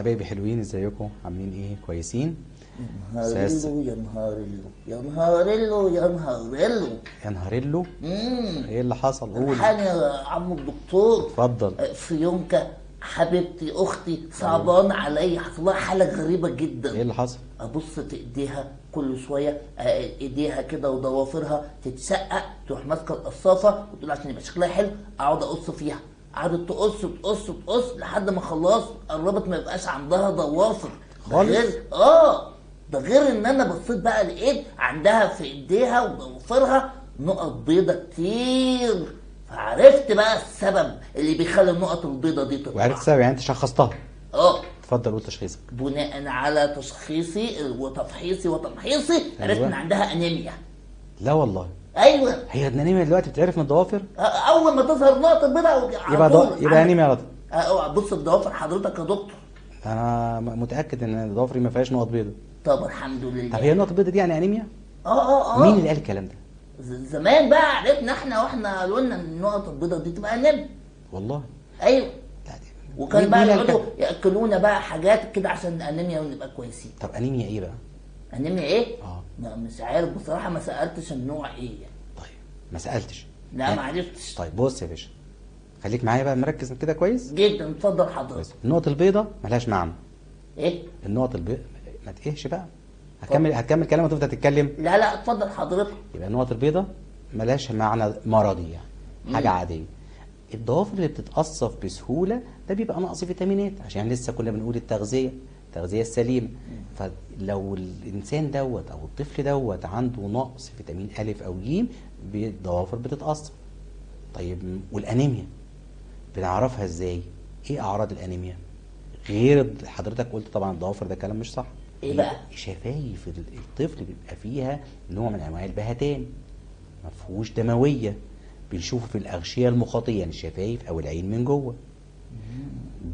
حبايبي حلوين، ازيكم؟ عاملين ايه؟ كويسين؟ نهاريلو يا نهاريلو يا نهاريلو يا نهاريلو. يا نهاريلو. ايه اللي حصل؟ قول. الحقني يا عم الدكتور. اتفضل. فيونكة حبيبتي اختي صعبان عليا، حصل لها حاله غريبه جدا. ايه اللي حصل؟ ابص في ايديها كل شويه، ايديها كده وضوافرها تتشقق، تروح ماسكه القصافه وتقول عشان يبقى شكلها حلو اقعد اقص فيها. قعدت تقص تقص تقص لحد ما خلاص قربت ما يبقاش عندها ضوافر خالص؟ ده غير ان انا بصيت بقى لقيت عندها في ايديها وضوافرها نقط بيضه كتير، فعرفت بقى السبب اللي بيخلي النقط البيضه دي تطلع. وعرفت السبب يعني انت شخصتها؟ اه. اتفضل قول تشخيصك. بناء على تشخيصي وتفحيصي وتمحيصي عرفت ان عندها انيميا. لا والله. ايوه. هي الانيميا دلوقتي بتتعرف من الضوافر؟ اول ما تظهر نقطه بيضاء يبقى انيميا على طول. بص الضوافر حضرتك يا دكتور. انا متاكد ان ضوافري ما فيهاش نقط بيضاء. طب الحمد لله. طب هي النقط البيضاء دي يعني انيميا؟ اه. مين اللي قال الكلام ده؟ زمان بقى عرفنا احنا واحنا قالوا لنا ان النقط البيضاء دي تبقى انيميا. والله. ايوه. لا دي. وكان بقى يقعدوا ياكلونا بقى حاجات كده عشان الانيميا ونبقى كويسين. طب انيميا ايه بقى؟ انيميا ايه؟ اه. مش عارف بصراحه، ما سالتش النوع ايه يعني. طيب ما سالتش؟ لا ما عرفتش. طيب بص يا باشا، خليك معايا بقى مركز كده كويس جدا. اتفضل حضرتك. النقط البيضاء ملهاش معنى. ايه؟ النقط البيضاء ما تقهش بقى، هتكمل كلام وتفضل تتكلم. لا اتفضل حضرتك. يبقى النقط البيضاء ملهاش معنى مرضي، يعني حاجه عاديه. الضوافر اللي بتتقصف بسهوله ده بيبقى نقص فيتامينات، عشان لسه كنا بنقول التغذيه السليمه. فلو الانسان دوت او الطفل دوت عنده نقص فيتامين الف او ج الضوافر بتتقصف. طيب والانيميا بنعرفها ازاي؟ ايه اعراض الانيميا؟ غير حضرتك قلت طبعا الضوافر، ده كلام مش صح. ايه بقى؟ شفايف الطفل بيبقى فيها نوع من انواع البهتان، ما فيهوش دمويه، بنشوفه في الاغشيه المخاطيه، يعني الشفايف او العين من جوه.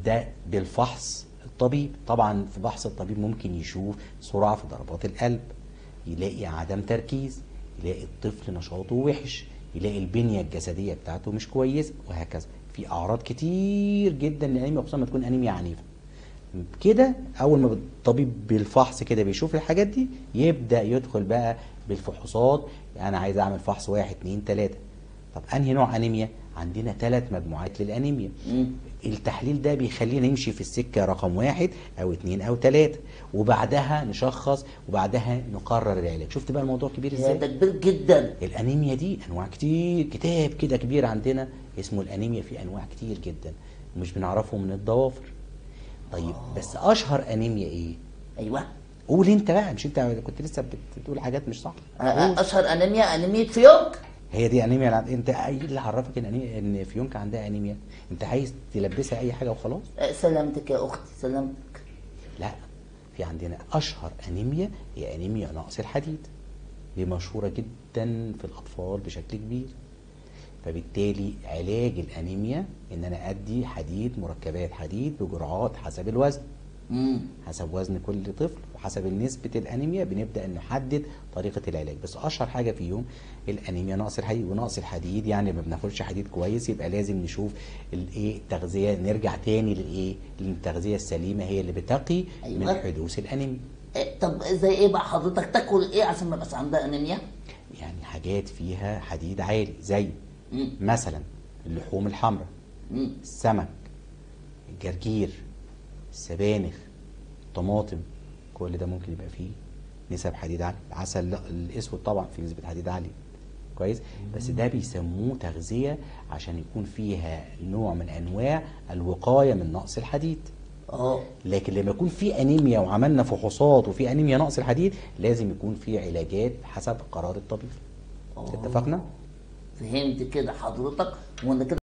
ده بالفحص الطبيب. طبعا في بحث الطبيب ممكن يشوف سرعه في ضربات القلب، يلاقي عدم تركيز، يلاقي الطفل نشاطه وحش، يلاقي البنيه الجسديه بتاعته مش كويسه، وهكذا. في اعراض كتير جدا للانيميا، خصوصا ما تكون انيميا عنيفه. كده اول ما الطبيب بالفحص كده بيشوف الحاجات دي يبدا يدخل بقى بالفحوصات. يعني انا عايز اعمل فحص 1 2 3. طب انهي نوع انيميا؟ عندنا 3 مجموعات للانيميا. التحليل ده بيخلينا نمشي في السكه رقم 1 او 2 او 3، وبعدها نشخص، وبعدها نقرر العلاج. شفت بقى الموضوع كبير ازاي؟ ده كبير جدا. الانيميا دي انواع كتير، كتاب كده كبير عندنا اسمه الانيميا، في انواع كتير جدا ومش بنعرفه من الضوافر. طيب بس اشهر انيميا ايه؟ ايوه قول انت بقى، مش انت كنت لسه بتقول حاجات مش صح؟ اشهر انيميا فيونك. هي دي انيميا انت ايه اللي عرفك ان فيونك عندها انيميا؟ انت عايز تلبسها اي حاجه وخلاص؟ سلامتك يا اختي سلامتك. لا، في عندنا اشهر انيميا هي انيميا نقص الحديد، دي مشهوره جدا في الاطفال بشكل كبير. فبالتالي علاج الانيميا ان انا ادي حديد، مركبات حديد بجرعات حسب الوزن. حسب وزن كل طفل وحسب نسبة الانيميا بنبدأ نحدد طريقة العلاج. بس اشهر حاجة فيهم الانيميا نقص الحديد. ونقص الحديد يعني ما بناخدش حديد كويس، يبقى لازم نشوف الايه التغذية، نرجع تاني للايه للتغذية السليمة، هي اللي بتقي من حدوث الانيميا. طب زي ايه بقى حضرتك؟ تاكل ايه عشان ما يبقاش عندها انيميا؟ يعني حاجات فيها حديد عالي زي مثلا اللحوم الحمراء، السمك، الجرجير، السبانخ، الطماطم، كل ده ممكن يبقى فيه نسب حديد عالية. العسل الاسود طبعا فيه نسبة حديد عالية كويس، بس ده بيسموه تغذية عشان يكون فيها نوع من انواع الوقاية من نقص الحديد. لكن لما يكون في انيميا وعملنا فحوصات وفي انيميا نقص الحديد لازم يكون في علاجات حسب قرار الطبيب. اتفقنا؟ فهمت كده حضرتك. وانا كده